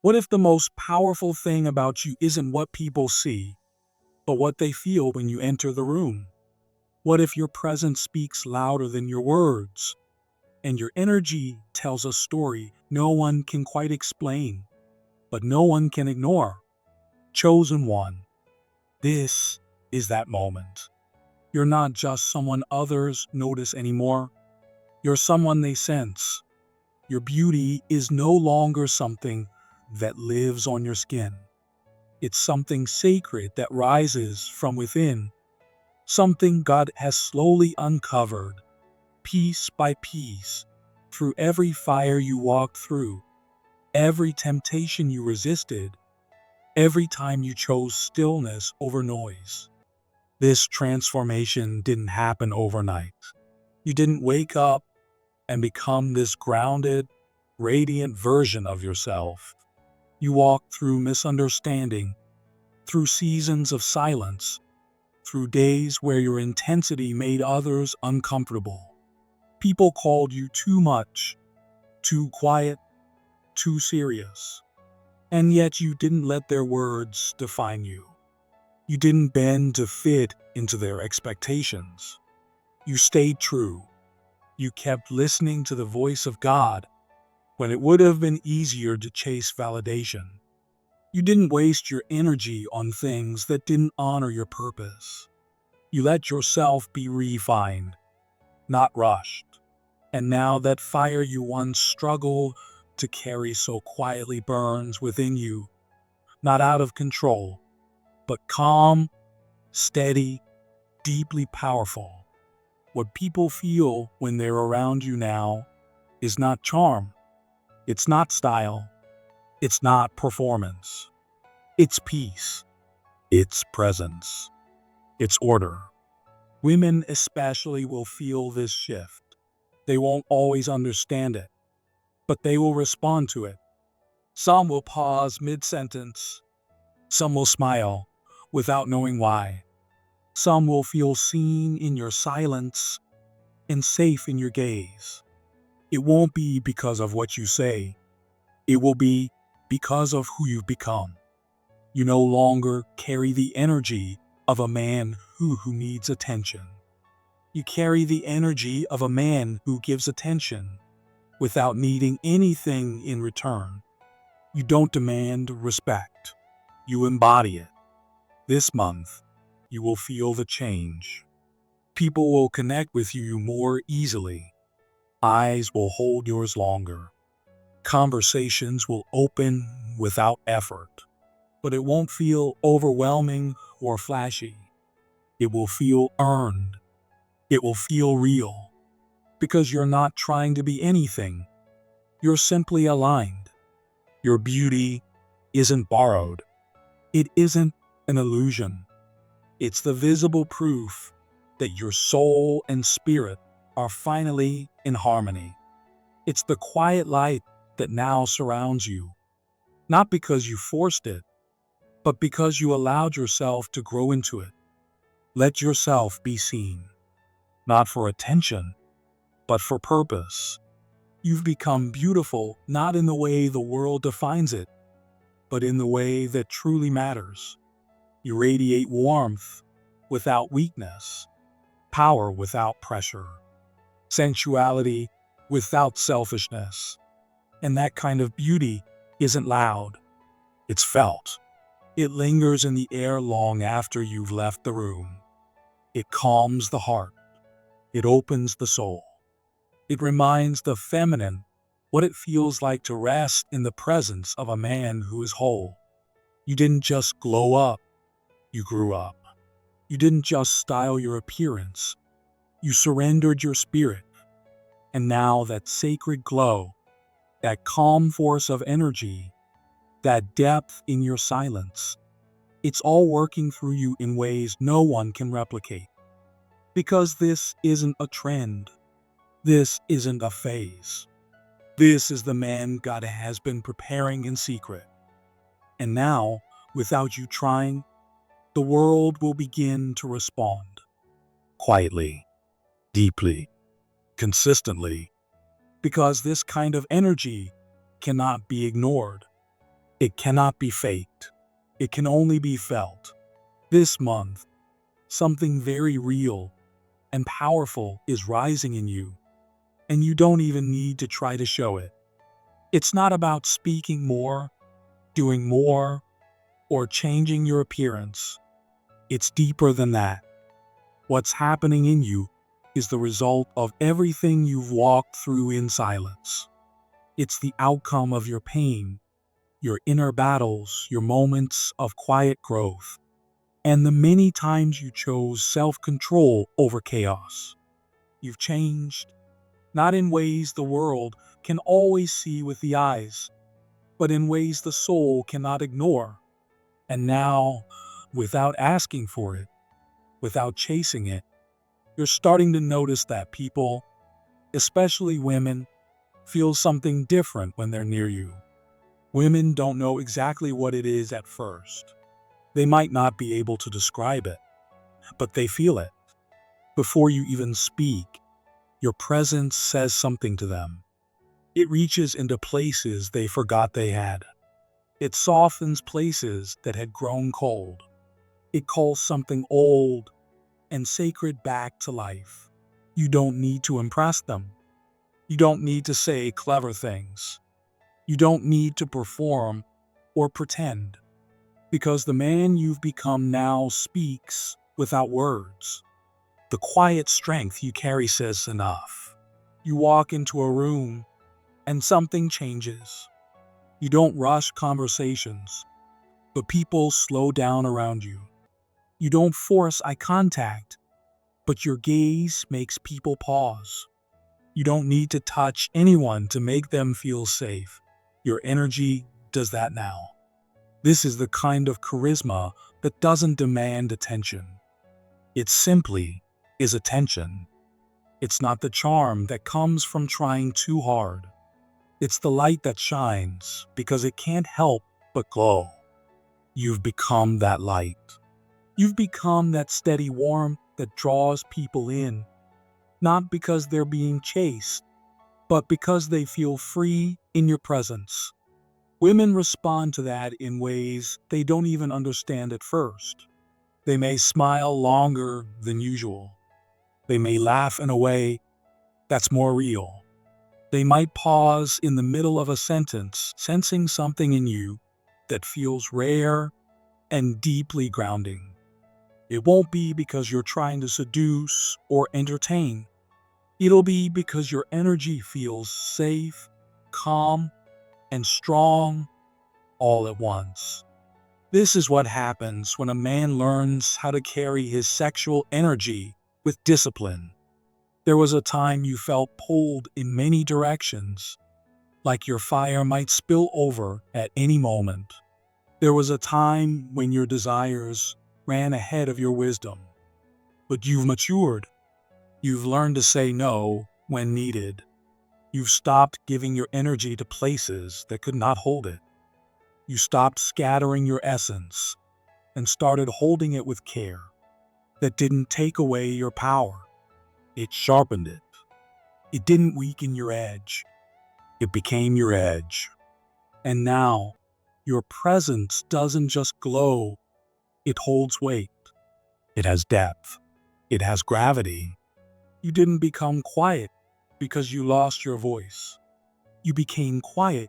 What if the most powerful thing about you isn't what people see, but what they feel when you enter the room? What if your presence speaks louder than your words, and your energy tells a story no one can quite explain, but no one can ignore? Chosen one, this is that moment. You're not just someone others notice anymore. You're someone they sense. Your beauty is no longer something that lives on your skin. It's something sacred that rises from within, something God has slowly uncovered, piece by piece, through every fire you walked through, every temptation you resisted, every time you chose stillness over noise. This transformation didn't happen overnight. You didn't wake up and become this grounded, radiant version of yourself. You walked through misunderstanding, through seasons of silence, through days where your intensity made others uncomfortable. People called you too much, too quiet, too serious. And yet you didn't let their words define you. You didn't bend to fit into their expectations. You stayed true. You kept listening to the voice of God when it would have been easier to chase validation. You didn't waste your energy on things that didn't honor your purpose. You let yourself be refined, not rushed. And now that fire you once struggled to carry so quietly burns within you, not out of control, but calm, steady, deeply powerful. What people feel when they're around you now is not charm, it's not style, it's not performance. It's peace, it's presence, it's order. Women especially will feel this shift. They won't always understand it, but they will respond to it. Some will pause mid-sentence. Some will smile without knowing why. Some will feel seen in your silence and safe in your gaze. It won't be because of what you say. It will be because of who you've become. You no longer carry the energy of a man who needs attention. You carry the energy of a man who gives attention without needing anything in return. You don't demand respect. You embody it. This month, you will feel the change. People will connect with you more easily. Eyes will hold yours longer. Conversations will open without effort. But it won't feel overwhelming or flashy. It will feel earned. It will feel real. Because you're not trying to be anything. You're simply aligned. Your beauty isn't borrowed. It isn't an illusion. It's the visible proof that your soul and spirit are finally in harmony. It's the quiet light that now surrounds you. Not because you forced it, but because you allowed yourself to grow into it. Let yourself be seen, not for attention, but for purpose. You've become beautiful not in the way the world defines it, but in the way that truly matters. You radiate warmth without weakness, power without pressure, sensuality without selfishness. And that kind of beauty isn't loud, it's felt. It lingers in the air long after you've left the room. It calms the heart. It opens the soul. It reminds the feminine what it feels like to rest in the presence of a man who is whole. You didn't just glow up, you grew up. You didn't just style your appearance, you surrendered your spirit. And now that sacred glow, that calm force of energy, that depth in your silence, it's all working through you in ways no one can replicate. Because this isn't a trend. This isn't a phase. This is the man God has been preparing in secret. And now, without you trying, the world will begin to respond. Quietly, deeply, consistently. Because this kind of energy cannot be ignored. It cannot be faked. It can only be felt. This month, something very real and powerful is rising in you, and you don't even need to try to show it. It's not about speaking more, doing more, or changing your appearance. It's deeper than that. What's happening in you is the result of everything you've walked through in silence. It's the outcome of your pain, your inner battles, your moments of quiet growth, and the many times you chose self-control over chaos. You've changed, not in ways the world can always see with the eyes, but in ways the soul cannot ignore. And now, without asking for it, without chasing it, you're starting to notice that people, especially women, feel something different when they're near you. Women don't know exactly what it is at first. They might not be able to describe it, but they feel it. Before you even speak, your presence says something to them. It reaches into places they forgot they had. It softens places that had grown cold. It calls something old and sacred back to life. You don't need to impress them. You don't need to say clever things. You don't need to perform or pretend, because the man you've become now speaks without words. The quiet strength you carry says enough. You walk into a room and something changes. You don't rush conversations, but people slow down around you. You don't force eye contact, but your gaze makes people pause. You don't need to touch anyone to make them feel safe. Your energy does that now. This is the kind of charisma that doesn't demand attention. It simply is attention. It's not the charm that comes from trying too hard. It's the light that shines because it can't help but glow. You've become that light. You've become that steady warmth that draws people in, not because they're being chased, but because they feel free in your presence. Women respond to that in ways they don't even understand at first. They may smile longer than usual. They may laugh in a way that's more real. They might pause in the middle of a sentence, sensing something in you that feels rare and deeply grounding. It won't be because you're trying to seduce or entertain. It'll be because your energy feels safe, calm, and strong all at once. This is what happens when a man learns how to carry his sexual energy with discipline. There was a time you felt pulled in many directions, like your fire might spill over at any moment. There was a time when your desires ran ahead of your wisdom. But you've matured. You've learned to say no when needed. You've stopped giving your energy to places that could not hold it. You stopped scattering your essence and started holding it with care. That didn't take away your power. It sharpened it. It didn't weaken your edge. It became your edge. And now, your presence doesn't just glow, it holds weight. It has depth. It has gravity. You didn't become quiet because you lost your voice. You became quiet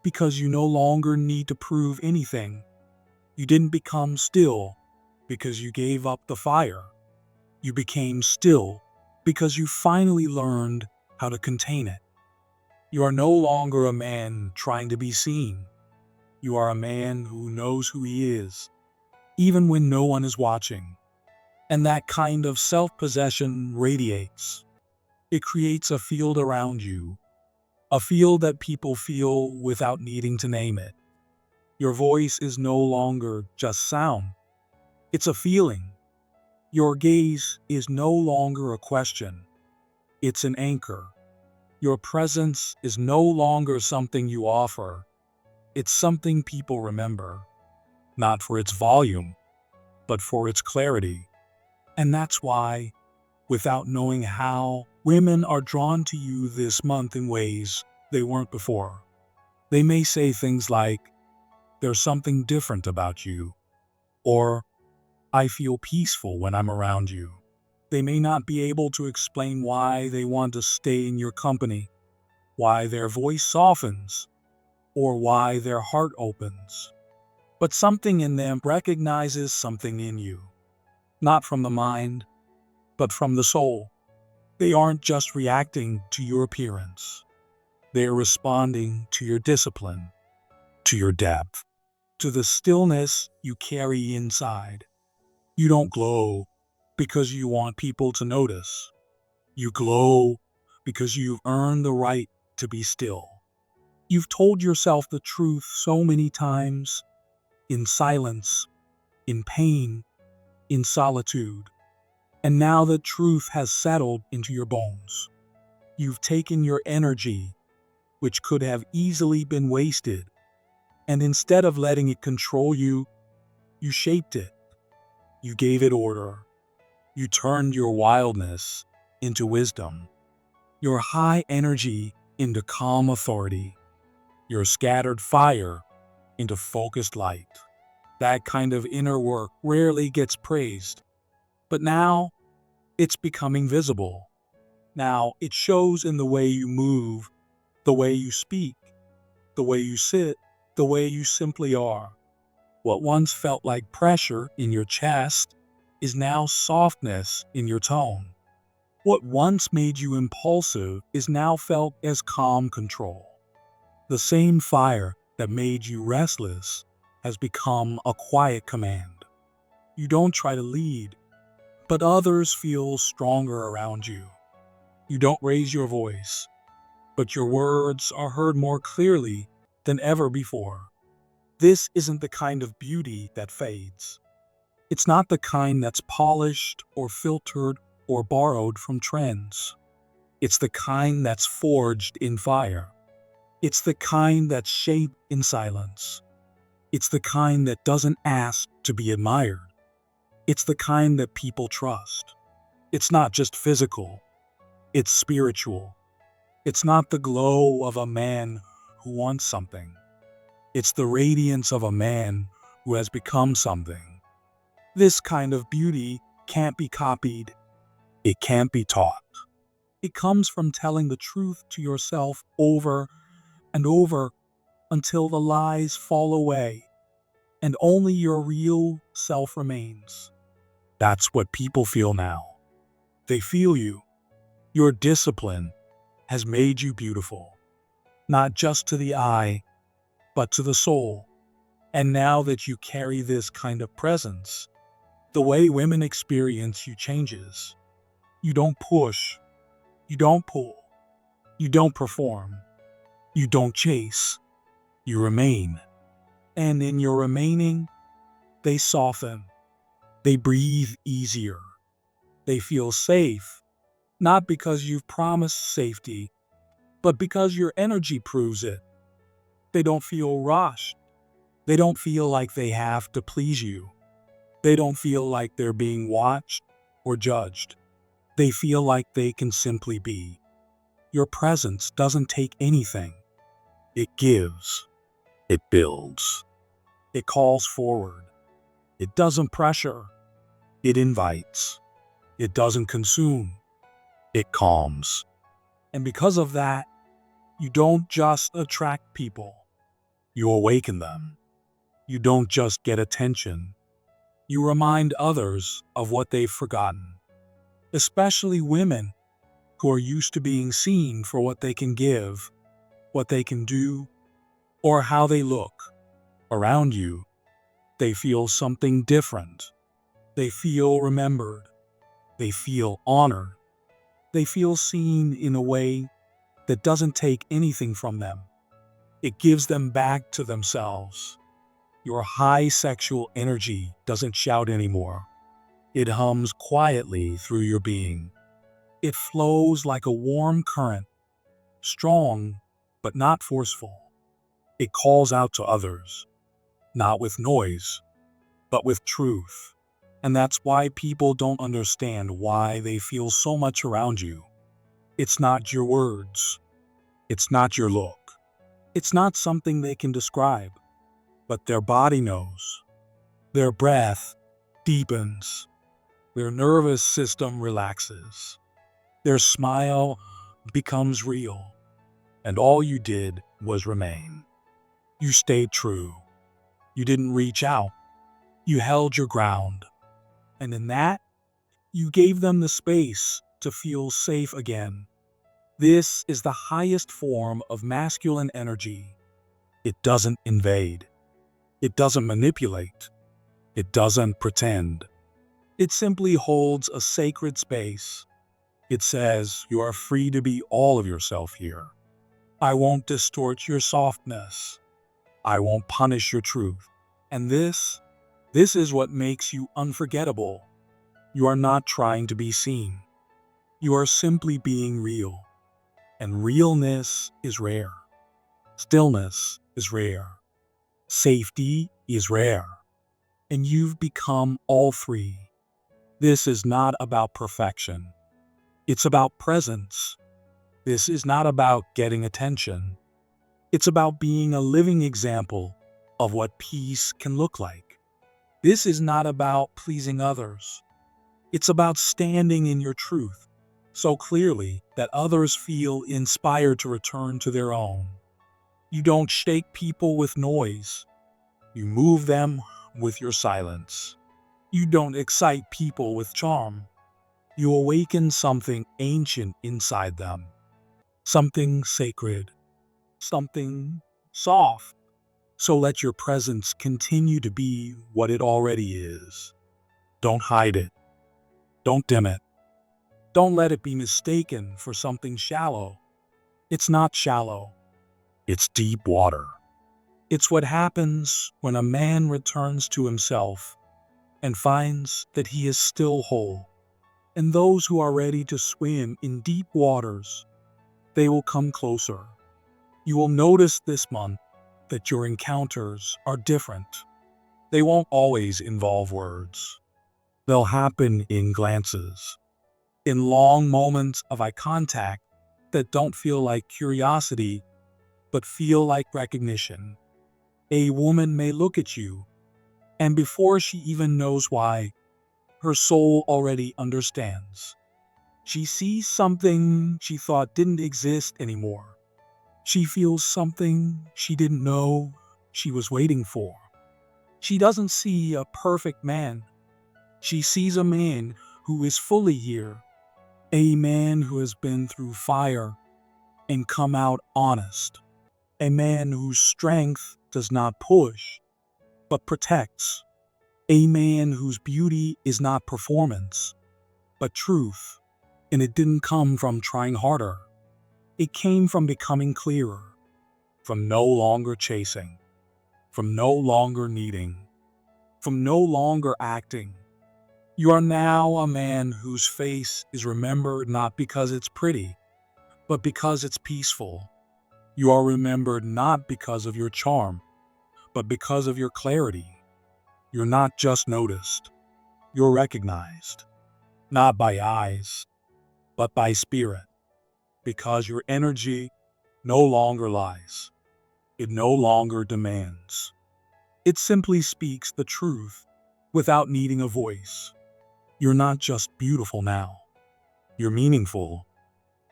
because you no longer need to prove anything. You didn't become still because you gave up the fire. You became still because you finally learned how to contain it. You are no longer a man trying to be seen. You are a man who knows who he is, even when no one is watching. And that kind of self-possession radiates. It creates a field around you, a field that people feel without needing to name it. Your voice is no longer just sound. It's a feeling. Your gaze is no longer a question. It's an anchor. Your presence is no longer something you offer. It's something people remember, not for its volume, but for its clarity. And that's why, without knowing how, women are drawn to you this month in ways they weren't before. They may say things like, There's something different about you. Or, I feel peaceful when I'm around you. They may not be able to explain why they want to stay in your company, why their voice softens, or why their heart opens. But something in them recognizes something in you, not from the mind, but from the soul. They aren't just reacting to your appearance. They're responding to your discipline, to your depth, to the stillness you carry inside. You don't glow because you want people to notice. You glow because you've earned the right to be still. You've told yourself the truth so many times, in silence, in pain, in solitude. And now the truth has settled into your bones. You've taken your energy, which could have easily been wasted, and instead of letting it control you, you shaped it. You gave it order. You turned your wildness into wisdom, your high energy into calm authority, your scattered fire into focused light. That kind of inner work rarely gets praised, but now it's becoming visible. Now it shows in the way you move, the way you speak, the way you sit, the way you simply are. What once felt like pressure in your chest is now softness in your tone. What once made you impulsive is now felt as calm control. The same fire that made you restless has become a quiet command. You don't try to lead, but others feel stronger around you. You don't raise your voice, but your words are heard more clearly than ever before. This isn't the kind of beauty that fades. It's not the kind that's polished or filtered or borrowed from trends. It's the kind that's forged in fire. It's the kind that's shaped in silence. It's the kind that doesn't ask to be admired. It's the kind that people trust. It's not just physical, it's spiritual. It's not the glow of a man who wants something. It's the radiance of a man who has become something. This kind of beauty can't be copied. It can't be taught. It comes from telling the truth to yourself over and over until the lies fall away and only your real self remains. That's what people feel now. They feel you. Your discipline has made you beautiful, not just to the eye, but to the soul. And now that you carry this kind of presence, the way women experience you changes. You don't push, you don't pull, you don't perform, you don't chase, you remain. And in your remaining, they soften, they breathe easier, they feel safe, not because you've promised safety, but because your energy proves it. They don't feel rushed. They don't feel like they have to please you. They don't feel like they're being watched or judged. They feel like they can simply be. Your presence doesn't take anything. It gives. It builds. It calls forward. It doesn't pressure. It invites. It doesn't consume. It calms. And because of that, you don't just attract people. You awaken them. You don't just get attention. You remind others of what they've forgotten, especially women who are used to being seen for what they can give, what they can do, or how they look. Around you, they feel something different. They feel remembered. They feel honored. They feel seen in a way that doesn't take anything from them. It gives them back to themselves. Your high sexual energy doesn't shout anymore. It hums quietly through your being. It flows like a warm current, strong but not forceful. It calls out to others, not with noise, but with truth. And that's why people don't understand why they feel so much around you. It's not your words. It's not your look. It's not something they can describe. but their body knows. Their breath deepens. Their nervous system relaxes. Their smile becomes real. And all you did was remain. You stayed true. You didn't reach out. You held your ground. And in that, you gave them the space to feel safe again. This is the highest form of masculine energy. It doesn't invade. It doesn't manipulate. It doesn't pretend. It simply holds a sacred space. It says, you are free to be all of yourself here. I won't distort your softness. I won't punish your truth. And this is what makes you unforgettable. You are not trying to be seen. You are simply being real. And realness is rare. Stillness is rare. Safety is rare. And you've become all three. This is not about perfection. It's about presence. This is not about getting attention. It's about being a living example of what peace can look like. This is not about pleasing others. It's about standing in your truth so clearly that others feel inspired to return to their own. You don't shake people with noise. You move them with your silence. You don't excite people with charm. You awaken something ancient inside them. Something sacred. Something soft. So let your presence continue to be what it already is. Don't hide it. Don't dim it. Don't let it be mistaken for something shallow. It's not shallow. It's deep water. It's what happens when a man returns to himself and finds that he is still whole. And those who are ready to swim in deep waters, they will come closer. You will notice this month that your encounters are different. They won't always involve words. They'll happen in glances, in long moments of eye contact that don't feel like curiosity, but feel like recognition. A woman may look at you, and before she even knows why, her soul already understands. She sees something she thought didn't exist anymore. She feels something she didn't know she was waiting for. She doesn't see a perfect man. She sees a man who is fully here, a man who has been through fire and come out honest, a man whose strength does not push, but protects, a man whose beauty is not performance, but truth. And it didn't come from trying harder. It came from becoming clearer, from no longer chasing, from no longer needing, from no longer acting. You are now a man whose face is remembered not because it's pretty, but because it's peaceful. You are remembered not because of your charm, but because of your clarity. You're not just noticed, you're recognized, not by eyes, but by spirit, because your energy no longer lies. It no longer demands. It simply speaks the truth without needing a voice. You're not just beautiful now. You're meaningful.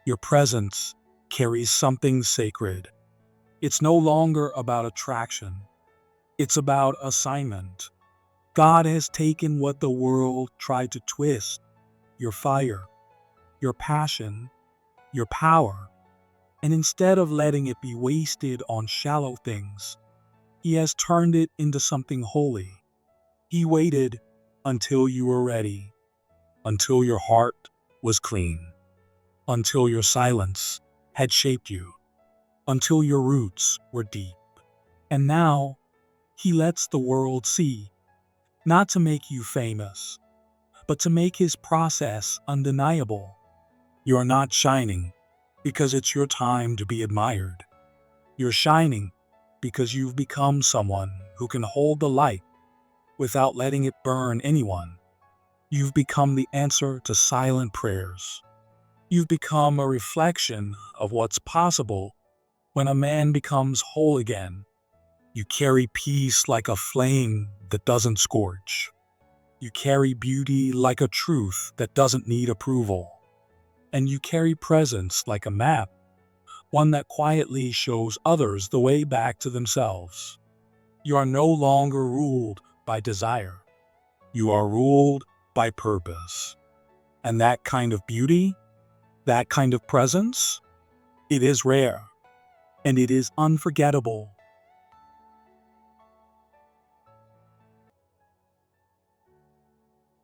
Your presence carries something sacred. It's no longer about attraction. It's about assignment. God has taken what the world tried to twist, your fire, your passion, your power, and instead of letting it be wasted on shallow things, He has turned it into something holy. He waited until you were ready, until your heart was clean, until your silence had shaped you, until your roots were deep. And now, He lets the world see, not to make you famous, but to make His process undeniable. You are not shining because it's your time to be admired. You're shining because you've become someone who can hold the light without letting it burn anyone. You've become the answer to silent prayers. You've become a reflection of what's possible when a man becomes whole again. You carry peace like a flame that doesn't scorch. You carry beauty like a truth that doesn't need approval. And you carry presence like a map, one that quietly shows others the way back to themselves. You are no longer ruled by desire. You are ruled by purpose. And that kind of beauty, that kind of presence, it is rare and it is unforgettable.